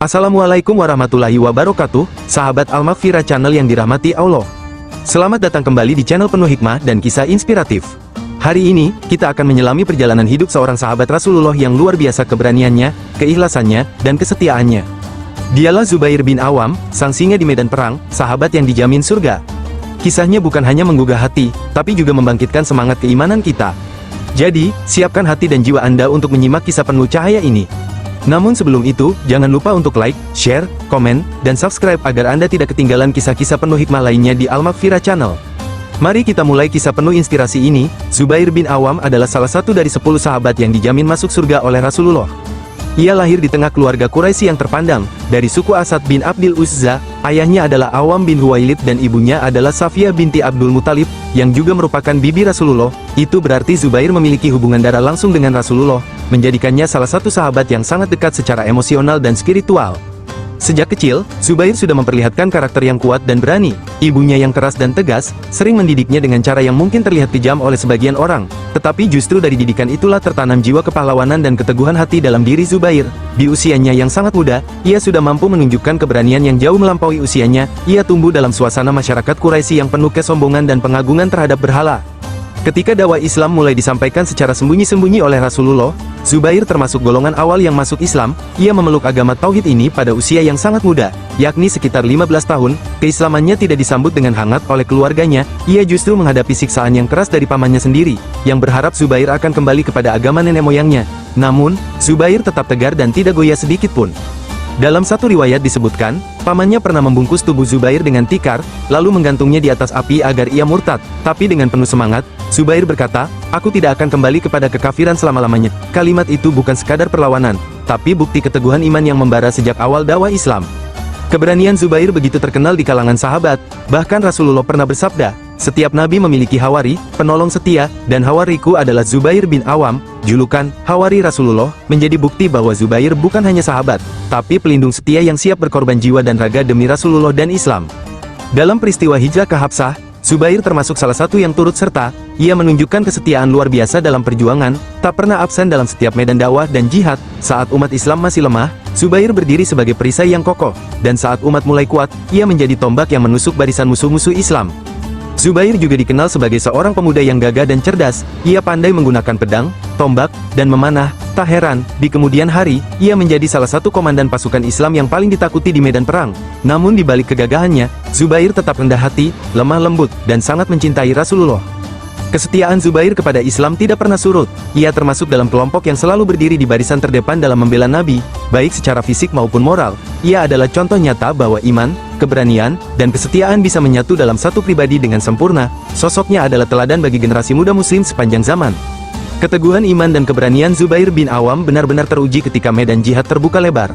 Assalamualaikum warahmatullahi wabarakatuh, sahabat Al-Maghfirah Channel yang dirahmati Allah. Selamat datang kembali di channel penuh hikmah dan kisah inspiratif. Hari ini, kita akan menyelami perjalanan hidup seorang sahabat Rasulullah yang luar biasa keberaniannya, keikhlasannya, dan kesetiaannya. Dialah Zubair bin Awam, sang singa di medan perang, sahabat yang dijamin surga. Kisahnya bukan hanya menggugah hati, tapi juga membangkitkan semangat keimanan kita. Jadi, siapkan hati dan jiwa Anda untuk menyimak kisah penuh cahaya ini. Namun sebelum itu, jangan lupa untuk like, share, komen, dan subscribe agar Anda tidak ketinggalan kisah-kisah penuh hikmah lainnya di Al-Maghfirah Channel. Mari kita mulai kisah penuh inspirasi ini. Zubair bin Awam adalah salah satu dari 10 sahabat yang dijamin masuk surga oleh Rasulullah. Ia lahir di tengah keluarga Quraisy yang terpandang, dari suku Asad bin Abdil Uzza. Ayahnya adalah Awam bin Huwailid dan ibunya adalah Safiyah binti Abdul Muthalib, yang juga merupakan bibi Rasulullah. Itu berarti Zubair memiliki hubungan darah langsung dengan Rasulullah, menjadikannya salah satu sahabat yang sangat dekat secara emosional dan spiritual. Sejak kecil, Zubair sudah memperlihatkan karakter yang kuat dan berani. Ibunya yang keras dan tegas, sering mendidiknya dengan cara yang mungkin terlihat kejam oleh sebagian orang. Tetapi justru dari didikan itulah tertanam jiwa kepahlawanan dan keteguhan hati dalam diri Zubair. Di usianya yang sangat muda, ia sudah mampu menunjukkan keberanian yang jauh melampaui usianya. Ia tumbuh dalam suasana masyarakat Quraisy yang penuh kesombongan dan pengagungan terhadap berhala. Ketika dakwah Islam mulai disampaikan secara sembunyi-sembunyi oleh Rasulullah, Zubair termasuk golongan awal yang masuk Islam. Ia memeluk agama Tauhid ini pada usia yang sangat muda, yakni sekitar 15 tahun. Keislamannya tidak disambut dengan hangat oleh keluarganya. Ia justru menghadapi siksaan yang keras dari pamannya sendiri, yang berharap Zubair akan kembali kepada agama nenek moyangnya. Namun, Zubair tetap tegar dan tidak goyah sedikit pun. Dalam satu riwayat disebutkan, pamannya pernah membungkus tubuh Zubair dengan tikar, lalu menggantungnya di atas api agar ia murtad. Tapi dengan penuh semangat, Zubair berkata, "Aku tidak akan kembali kepada kekafiran selama-lamanya." Kalimat itu bukan sekadar perlawanan, tapi bukti keteguhan iman yang membara sejak awal dakwah Islam. Keberanian Zubair begitu terkenal di kalangan sahabat, bahkan Rasulullah pernah bersabda, "Setiap nabi memiliki hawari, penolong setia, dan hawariku adalah Zubair bin Awam." Julukan Hawari Rasulullah menjadi bukti bahwa Zubair bukan hanya sahabat, tapi pelindung setia yang siap berkorban jiwa dan raga demi Rasulullah dan Islam. Dalam peristiwa hijrah ke Habsah, Zubair termasuk salah satu yang turut serta. Ia menunjukkan kesetiaan luar biasa dalam perjuangan, tak pernah absen dalam setiap medan dakwah dan jihad. Saat umat Islam masih lemah, Zubair berdiri sebagai perisai yang kokoh, dan saat umat mulai kuat, ia menjadi tombak yang menusuk barisan musuh-musuh Islam. Zubair juga dikenal sebagai seorang pemuda yang gagah dan cerdas. Ia pandai menggunakan pedang, tombak, dan memanah. Tak heran, di kemudian hari, ia menjadi salah satu komandan pasukan Islam yang paling ditakuti di medan perang. Namun di balik kegagahannya, Zubair tetap rendah hati, lemah lembut, dan sangat mencintai Rasulullah. Kesetiaan Zubair kepada Islam tidak pernah surut. Ia termasuk dalam kelompok yang selalu berdiri di barisan terdepan dalam membela Nabi, baik secara fisik maupun moral. Ia adalah contoh nyata bahwa iman, keberanian, dan kesetiaan bisa menyatu dalam satu pribadi dengan sempurna. Sosoknya adalah teladan bagi generasi muda muslim sepanjang zaman. Keteguhan iman dan keberanian Zubair bin Awam benar-benar teruji ketika medan jihad terbuka lebar.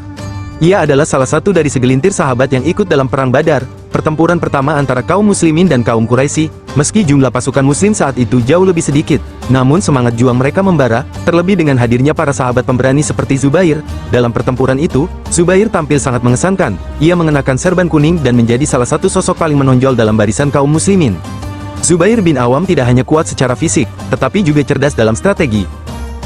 Ia adalah salah satu dari segelintir sahabat yang ikut dalam Perang Badar, pertempuran pertama antara kaum muslimin dan kaum Quraisy. Meski jumlah pasukan muslim saat itu jauh lebih sedikit, namun semangat juang mereka membara, terlebih dengan hadirnya para sahabat pemberani seperti Zubair. Dalam pertempuran itu, Zubair tampil sangat mengesankan. Ia mengenakan serban kuning dan menjadi salah satu sosok paling menonjol dalam barisan kaum muslimin. Zubair bin Awam tidak hanya kuat secara fisik, tetapi juga cerdas dalam strategi.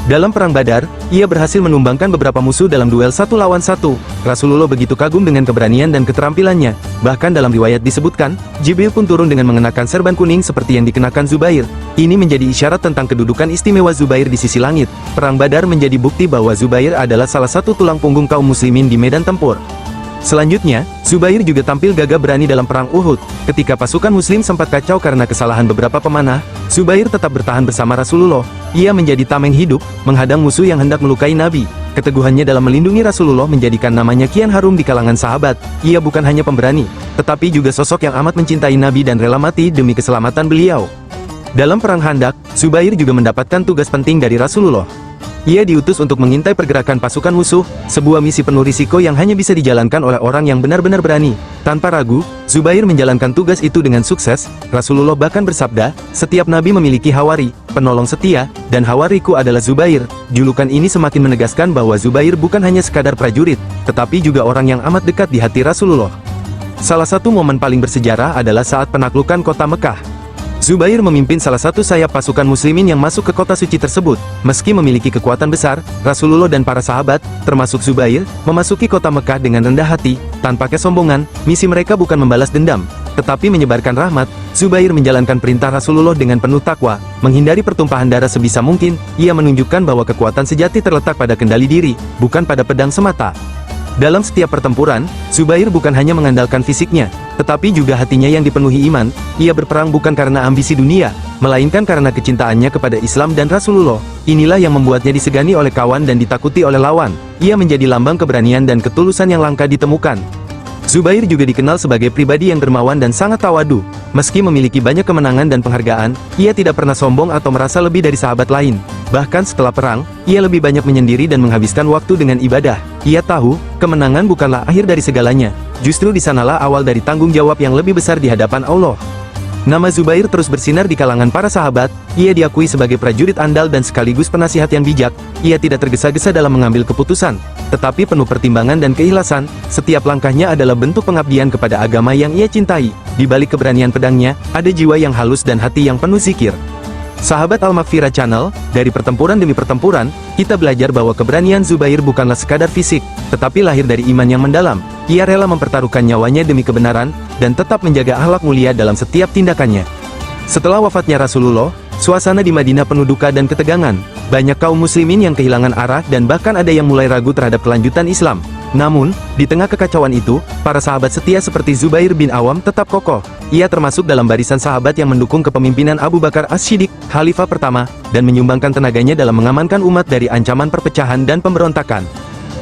Dalam Perang Badar, ia berhasil menumbangkan beberapa musuh dalam duel 1 lawan 1. Rasulullah begitu kagum dengan keberanian dan keterampilannya. Bahkan dalam riwayat disebutkan, Jibril pun turun dengan mengenakan serban kuning seperti yang dikenakan Zubair. Ini menjadi isyarat tentang kedudukan istimewa Zubair di sisi langit. Perang Badar menjadi bukti bahwa Zubair adalah salah satu tulang punggung kaum muslimin di medan tempur. Selanjutnya, Zubair juga tampil gagah berani dalam Perang Uhud. Ketika pasukan muslim sempat kacau karena kesalahan beberapa pemanah, Zubair tetap bertahan bersama Rasulullah. Ia menjadi tameng hidup, menghadang musuh yang hendak melukai Nabi. Keteguhannya dalam melindungi Rasulullah menjadikan namanya kian harum di kalangan sahabat. Ia bukan hanya pemberani, tetapi juga sosok yang amat mencintai Nabi dan rela mati demi keselamatan beliau. Dalam Perang Khandaq, Zubair juga mendapatkan tugas penting dari Rasulullah. Ia diutus untuk mengintai pergerakan pasukan musuh, sebuah misi penuh risiko yang hanya bisa dijalankan oleh orang yang benar-benar berani. Tanpa ragu, Zubair menjalankan tugas itu dengan sukses. Rasulullah bahkan bersabda, "Setiap nabi memiliki hawari, penolong setia, dan hawariku adalah Zubair." Julukan ini semakin menegaskan bahwa Zubair bukan hanya sekadar prajurit, tetapi juga orang yang amat dekat di hati Rasulullah. Salah satu momen paling bersejarah adalah saat penaklukan kota Mekah. Zubair memimpin salah satu sayap pasukan muslimin yang masuk ke kota suci tersebut. Meski memiliki kekuatan besar, Rasulullah dan para sahabat, termasuk Zubair, memasuki kota Mekah dengan rendah hati, tanpa kesombongan. Misi mereka bukan membalas dendam, tetapi menyebarkan rahmat. Zubair menjalankan perintah Rasulullah dengan penuh takwa, menghindari pertumpahan darah sebisa mungkin. Ia menunjukkan bahwa kekuatan sejati terletak pada kendali diri, bukan pada pedang semata. Dalam setiap pertempuran, Zubair bukan hanya mengandalkan fisiknya, tetapi juga hatinya yang dipenuhi iman. Ia berperang bukan karena ambisi dunia, melainkan karena kecintaannya kepada Islam dan Rasulullah. Inilah yang membuatnya disegani oleh kawan dan ditakuti oleh lawan. Ia menjadi lambang keberanian dan ketulusan yang langka ditemukan. Zubair juga dikenal sebagai pribadi yang dermawan dan sangat tawadu. Meski memiliki banyak kemenangan dan penghargaan, ia tidak pernah sombong atau merasa lebih dari sahabat lain. Bahkan setelah perang, ia lebih banyak menyendiri dan menghabiskan waktu dengan ibadah. Ia tahu, kemenangan bukanlah akhir dari segalanya. Justru di sanalah awal dari tanggung jawab yang lebih besar di hadapan Allah. Nama Zubair terus bersinar di kalangan para sahabat. Ia diakui sebagai prajurit andal dan sekaligus penasihat yang bijak. Ia tidak tergesa-gesa dalam mengambil keputusan, tetapi penuh pertimbangan dan keikhlasan. Setiap langkahnya adalah bentuk pengabdian kepada agama yang ia cintai. Di balik keberanian pedangnya, ada jiwa yang halus dan hati yang penuh zikir. Sahabat Al-Maghfirah Channel, dari pertempuran demi pertempuran, kita belajar bahwa keberanian Zubair bukanlah sekadar fisik, tetapi lahir dari iman yang mendalam. Ia rela mempertaruhkan nyawanya demi kebenaran, dan tetap menjaga akhlak mulia dalam setiap tindakannya. Setelah wafatnya Rasulullah, suasana di Madinah penuh duka dan ketegangan. Banyak kaum muslimin yang kehilangan arah dan bahkan ada yang mulai ragu terhadap kelanjutan Islam. Namun, di tengah kekacauan itu, para sahabat setia seperti Zubair bin Awam tetap kokoh. Ia termasuk dalam barisan sahabat yang mendukung kepemimpinan Abu Bakar As-Siddiq, khalifah pertama, dan menyumbangkan tenaganya dalam mengamankan umat dari ancaman perpecahan dan pemberontakan.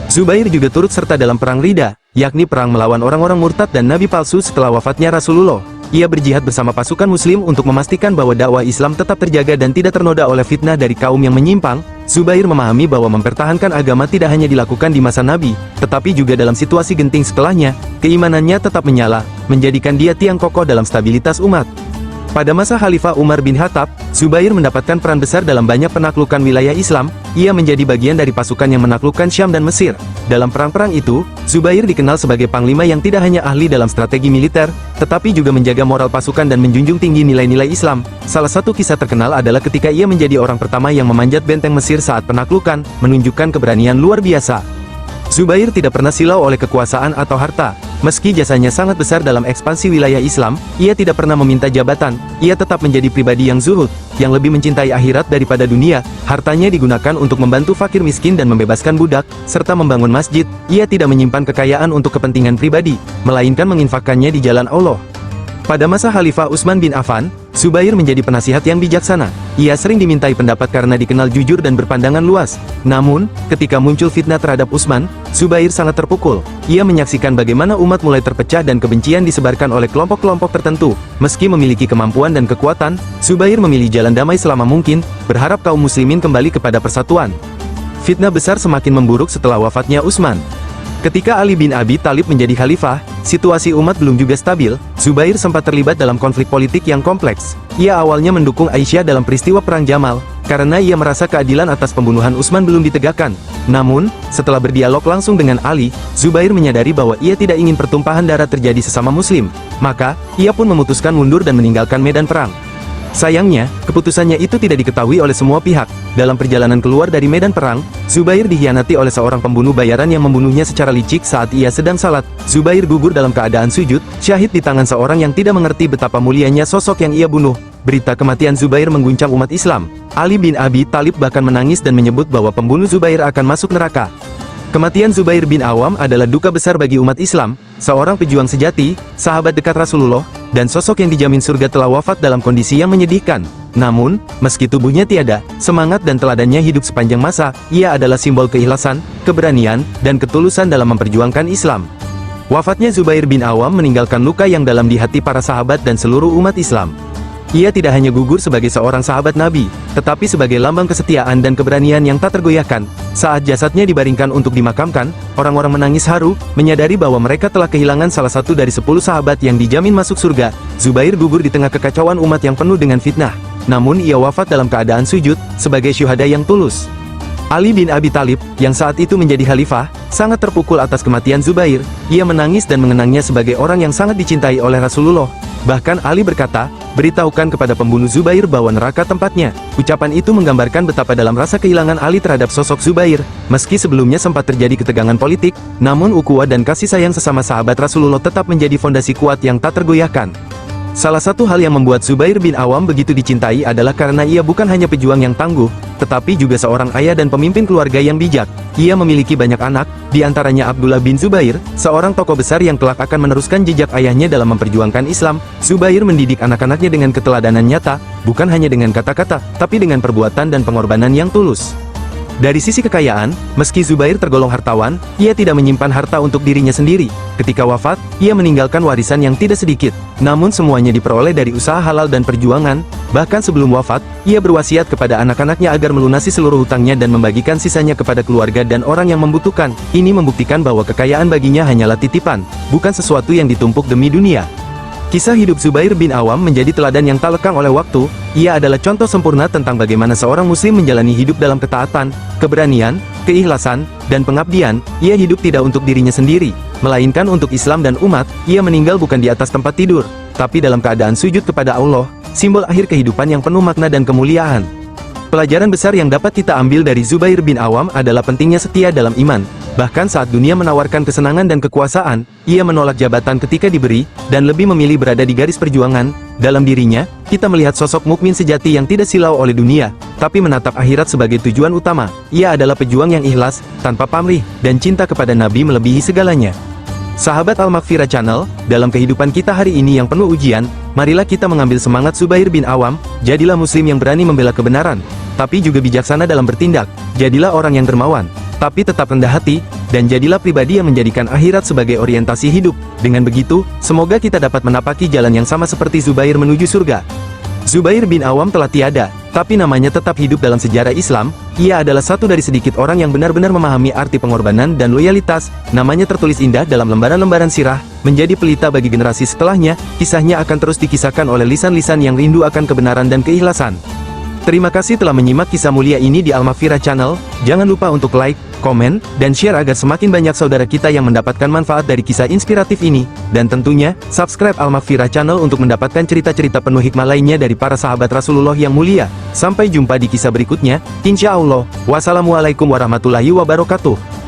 Zubair juga turut serta dalam perang Ridha, yakni perang melawan orang-orang murtad dan nabi palsu setelah wafatnya Rasulullah. Ia berjihad bersama pasukan muslim untuk memastikan bahwa dakwah Islam tetap terjaga dan tidak ternoda oleh fitnah dari kaum yang menyimpang. Zubair memahami bahwa mempertahankan agama tidak hanya dilakukan di masa Nabi, tetapi juga dalam situasi genting setelahnya. Keimanannya tetap menyala, menjadikan dia tiang kokoh dalam stabilitas umat. Pada masa Khalifah Umar bin Khattab, Zubair mendapatkan peran besar dalam banyak penaklukan wilayah Islam. Ia menjadi bagian dari pasukan yang menaklukkan Syam dan Mesir. Dalam perang-perang itu, Zubair dikenal sebagai panglima yang tidak hanya ahli dalam strategi militer, tetapi juga menjaga moral pasukan dan menjunjung tinggi nilai-nilai Islam. Salah satu kisah terkenal adalah ketika ia menjadi orang pertama yang memanjat benteng Mesir saat penaklukan, menunjukkan keberanian luar biasa. Zubair tidak pernah silau oleh kekuasaan atau harta. Meski jasanya sangat besar dalam ekspansi wilayah Islam, ia tidak pernah meminta jabatan. Ia tetap menjadi pribadi yang zuhud, yang lebih mencintai akhirat daripada dunia. Hartanya digunakan untuk membantu fakir miskin dan membebaskan budak, serta membangun masjid. Ia tidak menyimpan kekayaan untuk kepentingan pribadi, melainkan menginfakkannya di jalan Allah. Pada masa Khalifah Utsman bin Affan, Zubair menjadi penasihat yang bijaksana. Ia sering dimintai pendapat karena dikenal jujur dan berpandangan luas. Namun, ketika muncul fitnah terhadap Utsman, Zubair sangat terpukul. Ia menyaksikan bagaimana umat mulai terpecah dan kebencian disebarkan oleh kelompok-kelompok tertentu. Meski memiliki kemampuan dan kekuatan, Zubair memilih jalan damai selama mungkin, berharap kaum muslimin kembali kepada persatuan. Fitnah besar semakin memburuk setelah wafatnya Utsman. Ketika Ali bin Abi Thalib menjadi khalifah, situasi umat belum juga stabil. Zubair sempat terlibat dalam konflik politik yang kompleks. Ia awalnya mendukung Aisyah dalam peristiwa Perang Jamal, karena ia merasa keadilan atas pembunuhan Utsman belum ditegakkan. Namun, setelah berdialog langsung dengan Ali, Zubair menyadari bahwa ia tidak ingin pertumpahan darah terjadi sesama muslim. Maka, ia pun memutuskan mundur dan meninggalkan medan perang. Sayangnya, keputusannya itu tidak diketahui oleh semua pihak. Dalam perjalanan keluar dari medan perang, Zubair dikhianati oleh seorang pembunuh bayaran yang membunuhnya secara licik saat ia sedang salat. Zubair gugur dalam keadaan sujud, syahid di tangan seorang yang tidak mengerti betapa mulianya sosok yang ia bunuh. Berita kematian Zubair mengguncang umat Islam. Ali bin Abi Thalib bahkan menangis dan menyebut bahwa pembunuh Zubair akan masuk neraka. Kematian Zubair bin Awam adalah duka besar bagi umat Islam. Seorang pejuang sejati, sahabat dekat Rasulullah, dan sosok yang dijamin surga telah wafat dalam kondisi yang menyedihkan. Namun, meski tubuhnya tiada, semangat dan teladannya hidup sepanjang masa. Ia adalah simbol keikhlasan, keberanian, dan ketulusan dalam memperjuangkan Islam. Wafatnya Zubair bin Awam meninggalkan luka yang dalam di hati para sahabat dan seluruh umat Islam. Ia tidak hanya gugur sebagai seorang sahabat Nabi, tetapi sebagai lambang kesetiaan dan keberanian yang tak tergoyahkan. Saat jasadnya dibaringkan untuk dimakamkan, orang-orang menangis haru, menyadari bahwa mereka telah kehilangan salah satu dari 10 sahabat yang dijamin masuk surga. Zubair gugur di tengah kekacauan umat yang penuh dengan fitnah. Namun ia wafat dalam keadaan sujud, sebagai syuhada yang tulus. Ali bin Abi Thalib, yang saat itu menjadi khalifah, sangat terpukul atas kematian Zubair. Ia menangis dan mengenangnya sebagai orang yang sangat dicintai oleh Rasulullah. Bahkan Ali berkata, beritahukan kepada pembunuh Zubair bahwa neraka tempatnya. Ucapan itu menggambarkan betapa dalam rasa kehilangan Ali terhadap sosok Zubair. Meski sebelumnya sempat terjadi ketegangan politik, namun ukhuwah dan kasih sayang sesama sahabat Rasulullah tetap menjadi fondasi kuat yang tak tergoyahkan. Salah satu hal yang membuat Zubair bin Awam begitu dicintai adalah karena ia bukan hanya pejuang yang tangguh, tetapi juga seorang ayah dan pemimpin keluarga yang bijak. Ia memiliki banyak anak, di antaranya Abdullah bin Zubair, seorang tokoh besar yang kelak akan meneruskan jejak ayahnya dalam memperjuangkan Islam. Zubair mendidik anak-anaknya dengan keteladanan nyata, bukan hanya dengan kata-kata, tapi dengan perbuatan dan pengorbanan yang tulus. Dari sisi kekayaan, meski Zubair tergolong hartawan, ia tidak menyimpan harta untuk dirinya sendiri. Ketika wafat, ia meninggalkan warisan yang tidak sedikit, namun semuanya diperoleh dari usaha halal dan perjuangan. Bahkan sebelum wafat, ia berwasiat kepada anak-anaknya agar melunasi seluruh hutangnya dan membagikan sisanya kepada keluarga dan orang yang membutuhkan. Ini membuktikan bahwa kekayaan baginya hanyalah titipan, bukan sesuatu yang ditumpuk demi dunia. Kisah hidup Zubair bin Awam menjadi teladan yang tak lekang oleh waktu. Ia adalah contoh sempurna tentang bagaimana seorang muslim menjalani hidup dalam ketaatan, keberanian, keikhlasan, dan pengabdian. Ia hidup tidak untuk dirinya sendiri, melainkan untuk Islam dan umat. Ia meninggal bukan di atas tempat tidur, tapi dalam keadaan sujud kepada Allah, simbol akhir kehidupan yang penuh makna dan kemuliaan. Pelajaran besar yang dapat kita ambil dari Zubair bin Awam adalah pentingnya setia dalam iman. Bahkan saat dunia menawarkan kesenangan dan kekuasaan, ia menolak jabatan ketika diberi, dan lebih memilih berada di garis perjuangan. Dalam dirinya, kita melihat sosok mukmin sejati yang tidak silau oleh dunia, tapi menatap akhirat sebagai tujuan utama. Ia adalah pejuang yang ikhlas, tanpa pamrih, dan cinta kepada Nabi melebihi segalanya. Sahabat Al-Maghfirah Channel, dalam kehidupan kita hari ini yang penuh ujian, marilah kita mengambil semangat Zubair bin Awam. Jadilah muslim yang berani membela kebenaran, tapi juga bijaksana dalam bertindak. Jadilah orang yang dermawan, tapi tetap rendah hati, dan jadilah pribadi yang menjadikan akhirat sebagai orientasi hidup. Dengan begitu, semoga kita dapat menapaki jalan yang sama seperti Zubair menuju surga. Zubair bin Awam telah tiada, tapi namanya tetap hidup dalam sejarah Islam. Ia adalah satu dari sedikit orang yang benar-benar memahami arti pengorbanan dan loyalitas. Namanya tertulis indah dalam lembaran-lembaran sirah, menjadi pelita bagi generasi setelahnya. Kisahnya akan terus dikisahkan oleh lisan-lisan yang rindu akan kebenaran dan keikhlasan. Terima kasih telah menyimak kisah mulia ini di Al-Maghfirah Channel. Jangan lupa untuk like, komen, dan share agar semakin banyak saudara kita yang mendapatkan manfaat dari kisah inspiratif ini. Dan tentunya, subscribe Al-Maghfirah Channel untuk mendapatkan cerita-cerita penuh hikmah lainnya dari para sahabat Rasulullah yang mulia. Sampai jumpa di kisah berikutnya, insya Allah. Wassalamualaikum warahmatullahi wabarakatuh.